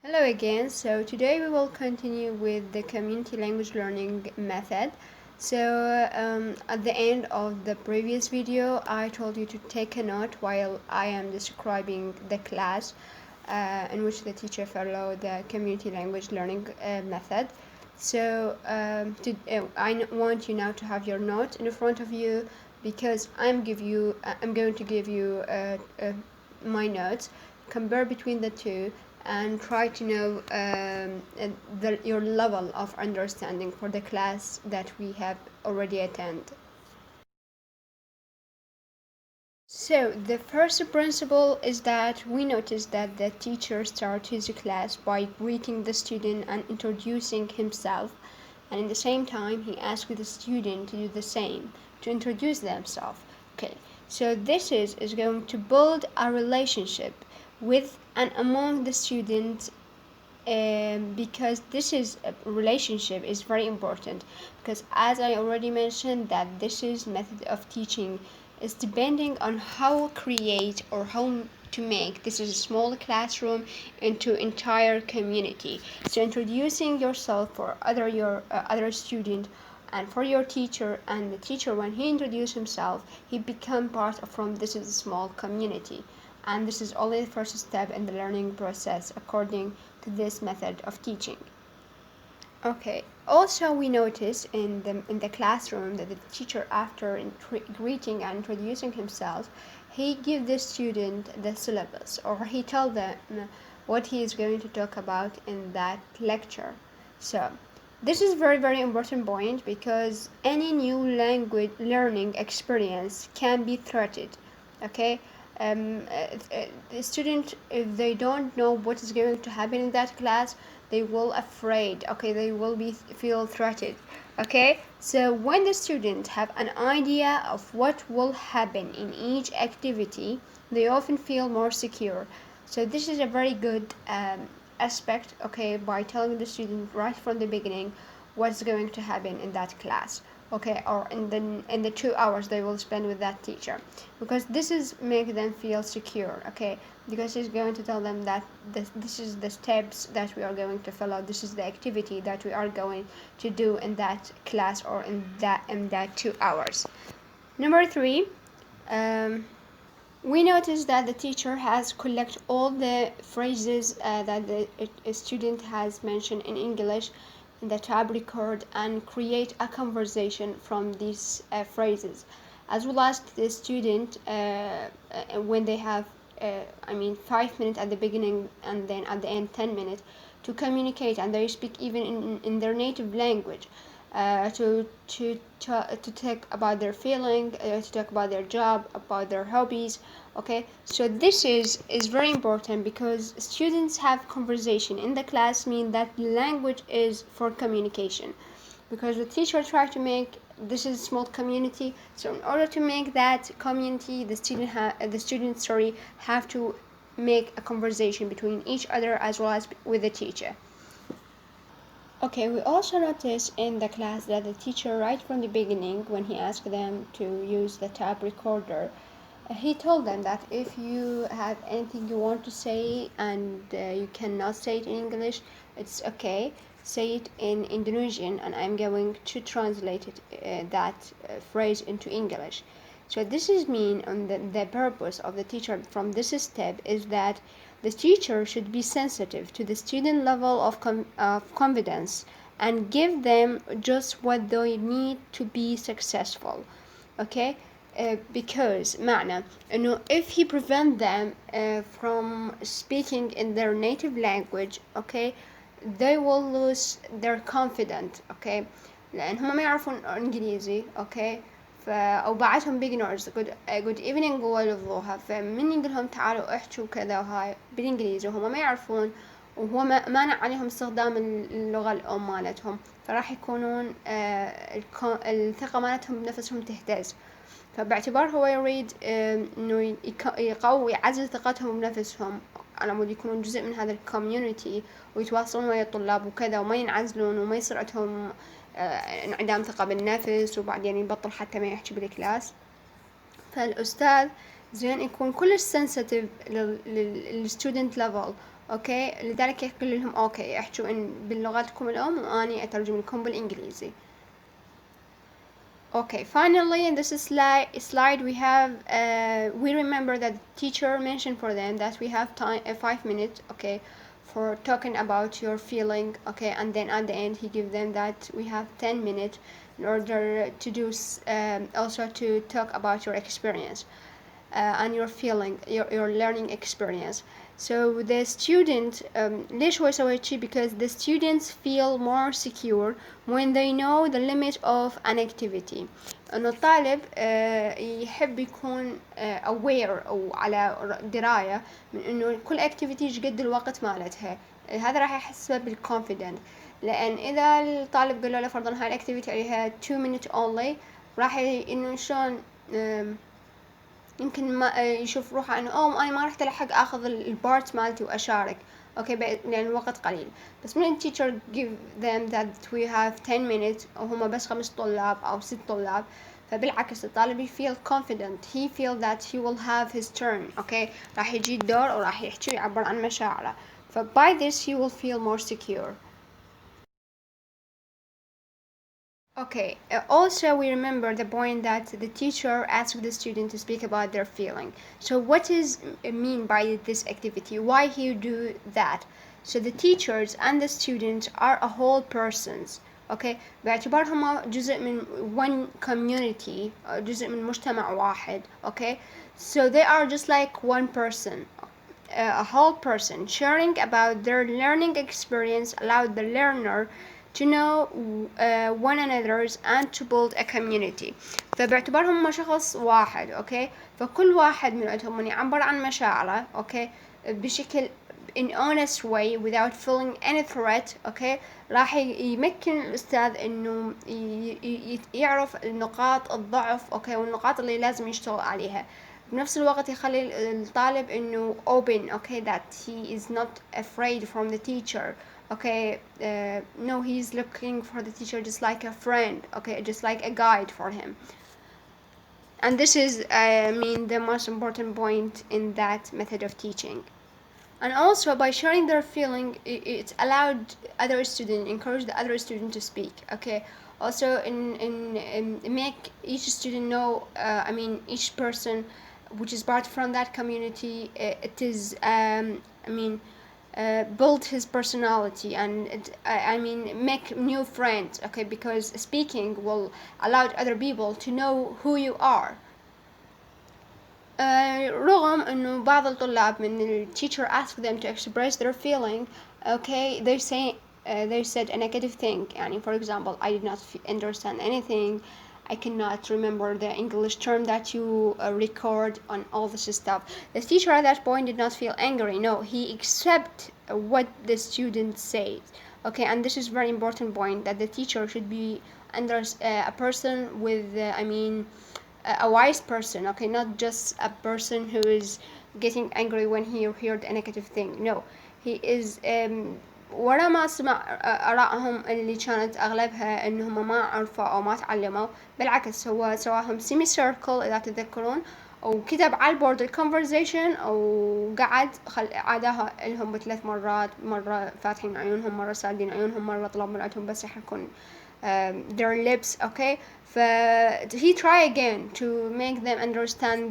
Hello again. So today we will continue with the community language learning method. At the end of the previous video, I told you to take a note while I am describing the class in which the teacher followed the community language learning method. I want you now to have your note in front of you because I'm going to give you my notes. Compare between the two and try to know your level of understanding for the class that we have already attended. So the first principle is that we notice that the teacher starts his class by greeting the student and introducing himself, and in the same time he asks the student to do the same, to introduce themselves. Okay, so this is going to build a relationship with and among the students, because this is a relationship is very important, because as I already mentioned that this is method of teaching is depending on how create or how to make this is a small classroom into entire community. So introducing yourself for other student and for your teacher, and the teacher when he introduces himself he become part of from this is a small community, and this is only the first step in the learning process according to this method of teaching. Okay. Also, we notice in the classroom that the teacher, after greeting and introducing himself, he gives the student the syllabus, or he tells them what he is going to talk about in that lecture. So, this is very important point because any new language learning experience can be threatened. Okay, the student, if they don't know what is going to happen in that class, they will afraid. Okay, they will be feel threatened. Okay, so when the students have an idea of what will happen in each activity, they often feel more secure. So this is a very good aspect. Okay, by telling the student right from the beginning what's going to happen in that class, okay, or in the 2 hours they will spend with that teacher, because this is make them feel secure. Okay, because he's going to tell them that this is the steps that we are going to follow, this is the activity that we are going to do in that class or in that 2 hours. Number three, we notice that the teacher has collect all the phrases that the student has mentioned in English in the tab record and create a conversation from these phrases, as well as the student when they have 5 minutes at the beginning and then at the end 10 minutes to communicate, and they speak even in their native language, to talk about their feeling, to talk about their job, about their hobbies. Okay, so this is very important because students have conversation in the class, mean that language is for communication, because the teacher tried to make this is a small community, so in order to make that community the students have to make a conversation between each other as well as with the teacher. Okay, we also noticed in the class that the teacher, right from the beginning, when he asked them to use the tab recorder, he told them that if you have anything you want to say and you cannot say it in English, it's okay. Say it in Indonesian, and I'm going to translate that phrase into English. So this is mean on the purpose of the teacher from this step is that the teacher should be sensitive to the student level of confidence and give them just what they need to be successful. Okay, because معنى إنه if he prevent them from speaking in their native language, okay, they will lose their confidence. Okay, لأن هم ما يعرفون إنجليزي. Okay, أو بعدهم beginners good evening ويلفظوها، فمن يقول لهم تعالوا احكوا كذا وهاي بالإنجليزي وهم ما يعرفون، وهو مانع عليهم استخدام اللغة الأم مالتهم، فراح يكونون الثقة مالتهم بنفسهم تهتز. فباعتبار هو يريد انه يقوي يعزز ثقتهم بنفسهم على مود يكونون جزء من هذا الكوميونتي ويتواصلون ويا الطلاب وكذا، وما ينعزلون وما يصير عندهم انعدام ثقة بالنفس، وبعدين يبطل حتى ما يحكي بالكلاس. فالأستاذ زين يكون كلش sensitive للستودنت level اوكي، لذلك يقول لهم اوكي احجوا إن بلغتكم الام واني اترجم لكم بالانجليزي. Okay, finally in this slide we have we remember that the teacher mentioned for them that we have time 5 minutes, okay, for talking about your feeling, okay, and then at the end he give them that we have 10 minutes in order to do also to talk about your experience and your feeling, your learning experience. So the student ليش هو يسوي شي? Because the students feel more secure when they know the limit of an activity. انه الطالب يحب يكون aware او على دراية من انه كل activity ايش قد الوقت مالتها. هذا راح يحسسه بالconfident، لان اذا الطالب قال له فرضا هاي الاكتيفيتي عليها 2 minutes only راح انه شلون يمكن ما يشوف روحه انه انا ما رحت الحق اخذ البارت مالتي واشارك، اوكي لان الوقت قليل. بس من teacher give them that we have 10 minutes وهم بس 5 طلاب او 6 طلاب، فبالعكس الطالب feel confident, he feel that he will have his turn، اوكي راح يجي الدور وراح يحكي ويعبر عن مشاعره، ف by this he will feel more secure. Okay, also we remember the point that the teacher asked the student to speak about their feeling. So what is mean by this activity? Why he do that? So the teachers and the students are a whole persons. Okay, باعتبارهم جزء من one community، جزء من مجتمع واحد. Okay, so they are just like one person. A whole person sharing about their learning experience allowed the learner to know one another's and to build a community. فباعتبارهم هم شخص واحد، اوكي، فكل واحد منهم يعبر عن مشاعره، اوكي، بشكل in honest way without feeling any threat، اوكي، راح يمكن الاستاذ انه يعرف نقاط الضعف، اوكي، والنقاط اللي لازم يشتغل عليها. بنفس الوقت يخلي الطالب انه open، okay, that he is not afraid from the teacher، okay, no, he's looking for the teacher just like a friend، okay, just like a guide for him. And this is the most important point in that method of teaching. And also by sharing their feeling, it allowed other students, encourage the other student to speak, okay. Also in make each student know, each person which is part from that community, it is build his personality and make new friends, okay, because speaking will allow other people to know who you are. رغم انه بعض الطلاب من the teacher asked them to express their feeling, okay, they said a negative thing. For example, I did not understand anything, I cannot remember the English term that you record on all this stuff. The teacher at that point did not feel angry, no, he accept what the student says, okay. And this is very important point, that the teacher should be a person with a wise person, okay, not just a person who is getting angry when he heard a negative thing. No, he is ورا ما سمع آرائهم اللي كانت أغلبها إنهم ما عرفوا أو ما تعلموا، بالعكس هو سواهم سيمي سيركل إذا تتذكرون، وكتب على البورد الكونفرزيشن وقعد عادها لهم بثلاث مرات، مرة فاتحين عيونهم، مرة سادين عيونهم، مرة طلب مراتهم بس يحركون their lips، okay. He try again to make them understand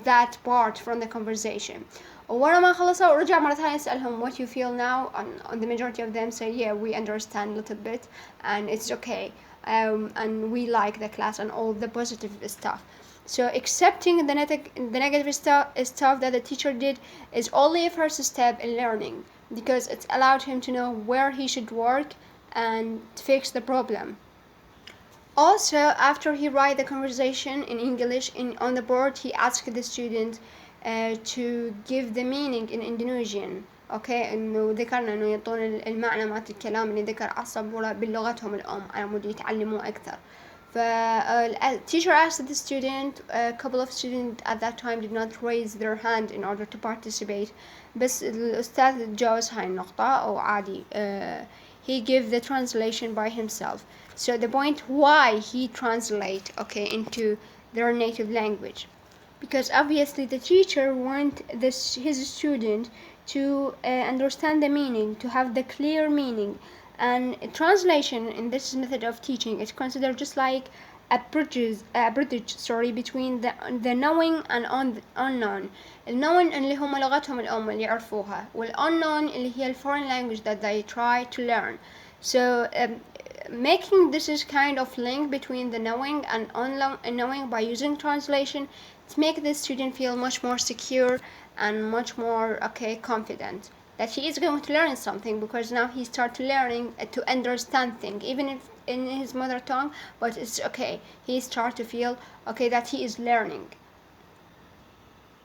that part from the conversation. ورا ما خلصوا ورجع مرة ثانية يسألهم what you feel now, and the majority of them say yeah, we understand a little bit and it's okay, and we like the class and all the positive stuff. So accepting the negative stuff that the teacher did is only a first step in learning, because it allowed him to know where he should work and fix the problem. Also, after he write the conversation in English on the board, he asked the student to give the meaning in Indonesian. اوكي، انه ذكرنا انه يعطون المعنى مالت الكلام اللي ذكر على السبورة بلغتهم الام على مود يتعلموا اكثر. teacher asked the student, a couple of students at that time did not raise their hand in order to participate، بس الأستاذ تجاوز هاي النقطة أو عادي he gave the translation by himself. So the point why he translate, okay, into their native language. because obviously the teacher wants his student to understand the meaning, to have the clear meaning. And translation in this method of teaching is considered just like a bridge between the knowing and unknown. الknown اللي هم لغتهم الأم اللي يعرفوها، والunknown اللي هي foreign language that they try to learn. So making this is kind of link between the knowing and unknowing by using translation to make the student feel much more secure and much more confident that he is going to learn something, because now he starts learning to understand things even if in his mother tongue, but it's okay, he starts to feel okay that he is learning.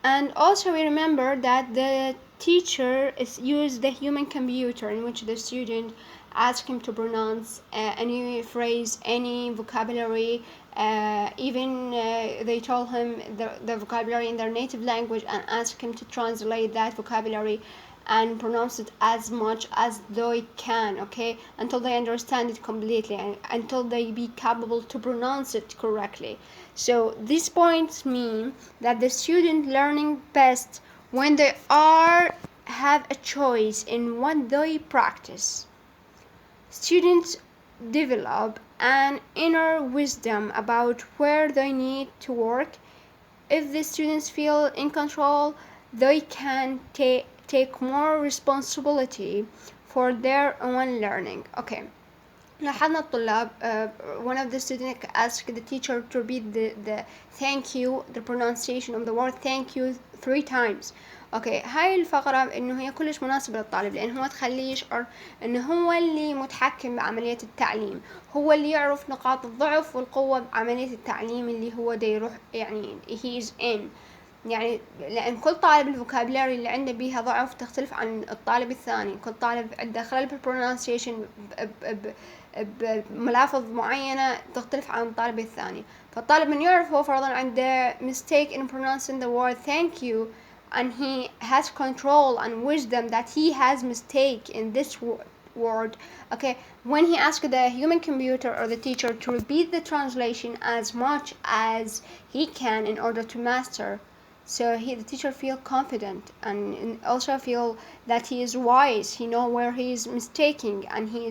And also we remember that the teacher is use the human computer in which the student ask him to pronounce any phrase, any vocabulary, even they told him the vocabulary in their native language and ask him to translate that vocabulary and pronounce it as much as they can, okay, until they understand it completely and until they be capable to pronounce it correctly. So these points mean that the student learning best when they are have a choice in what they practice. Students develop an inner wisdom about where they need to work. If the students feel in control, they can take more responsibility for their own learning. Okay. لاحظنا الطلاب one of the students asked the teacher to repeat the thank you, the pronunciation of the word thank you 3 times. اوكي هاي الفقرة انه هي كلش مناسبة للطالب لان هو تخليه يشعر انه هو اللي متحكم بعملية التعليم، هو اللي يعرف نقاط الضعف والقوة بعملية التعليم اللي هو دا يروح يعني he is in. يعني لأن كل طالب الفوكابلاري اللي عنده بيها ضعف تختلف عن الطالب الثاني، كل طالب عنده خلل بالبرونانسيشن بملافظ معينة تختلف عن الطالب الثاني. فالطالب من يعرف هو فرضا عنده mistake in pronouncing the word thank you and he has control and wisdom that he has mistake in this word, okay, when he asks the human computer or the teacher to repeat the translation as much as he can in order to master, so the teacher feel confident and also feel that he is wise, he know where he is mistaking, and he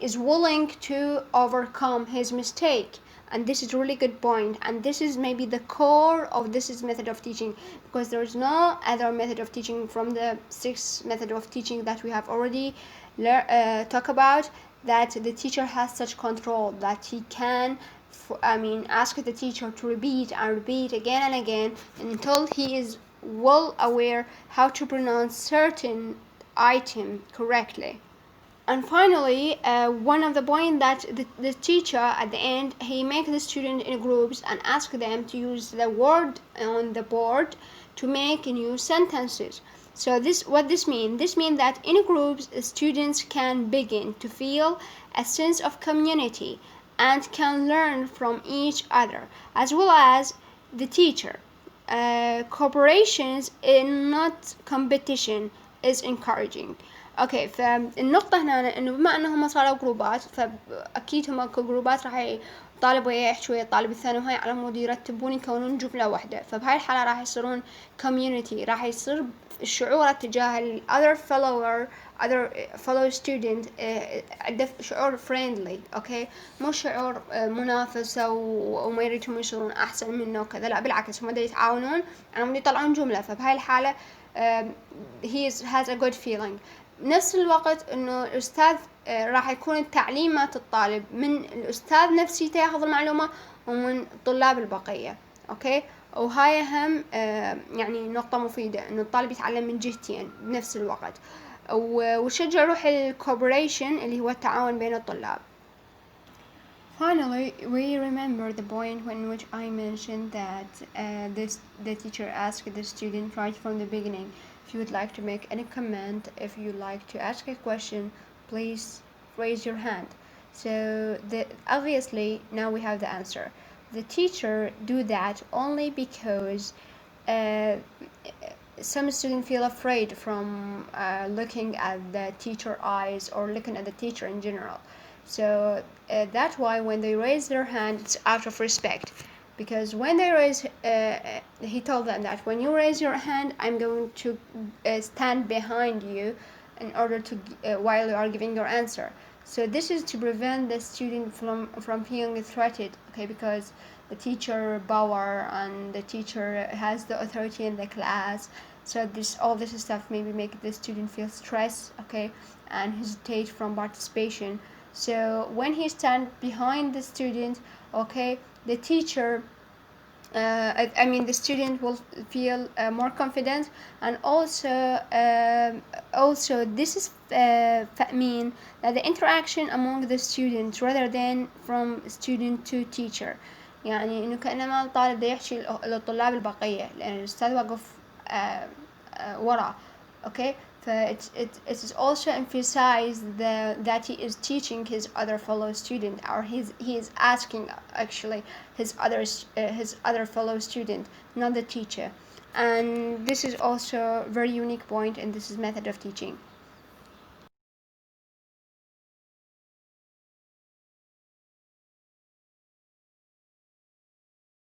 is willing to overcome his mistake. And this is a really good point, and this is maybe the core of this method of teaching, because there is no other method of teaching from the 6 method of teaching that we have already talked about, that the teacher has such control that he can ask the teacher to repeat and repeat again and again until he is well aware how to pronounce certain item correctly. And finally, one of the points that the teacher at the end, he makes the student in groups and ask them to use the word on the board to make new sentences. So what this means? This means that in groups, students can begin to feel a sense of community and can learn from each other, as well as the teacher. Cooperations in not competition is encouraging. اوكي فالنقطة هنا انه بما انهم صاروا جروبات فاكيد هم كجروبات راح طالب وياه يحكي ويا الطالب الثاني وهاي على مود يرتبون يكونون جملة واحدة، فبهاي الحالة راح يصيرون community، راح يصير الشعور تجاه ال other fellow student عنده شعور friendly، اوكي مو شعور منافسة وما يريدهم يصيرون احسن منه وكذا، لا بالعكس هم دا يتعاونون على مود يطلعون جملة، فبهاي الحالة he has a good feeling. بنفس الوقت انه الاستاذ راح يكون التعليم مالت الطالب من الاستاذ نفسيته ياخذ المعلومة ومن الطلاب البقية، اوكي، وهاي هم يعني نقطة مفيدة انه الطالب يتعلم من جهتين بنفس الوقت، وشجع روح الكوبريشن اللي هو التعاون بين الطلاب. Finally, we remember the point in which I mentioned that the teacher asked the student right from the beginning, if you would like to make any comment, if you like to ask a question, please raise your hand. So obviously now we have the answer. The teacher do that only because some students feel afraid from looking at the teacher eyes or looking at the teacher in general. So that's why when they raise their hand, it's out of respect. because when they raise, he told them that when you raise your hand, I'm going to stand behind you in order to while you are giving your answer. So this is to prevent the student from feeling threatened, okay, because the teacher power and the teacher has the authority in the class. So this all this stuff maybe make the student feel stress, okay, and hesitate from participation. So when he stand behind the student, okay, the teacher, I mean the student will feel more confident, and also this is mean that the interaction among the students rather than from student to teacher. يعني انه كانما الطالب ده يحكي للطلاب البقيه لان الاستاذ وقف ورا. Okay, it is also emphasized that he is teaching his other fellow student, or he is asking actually his other fellow student, not the teacher. And this is also a very unique point in this method of teaching.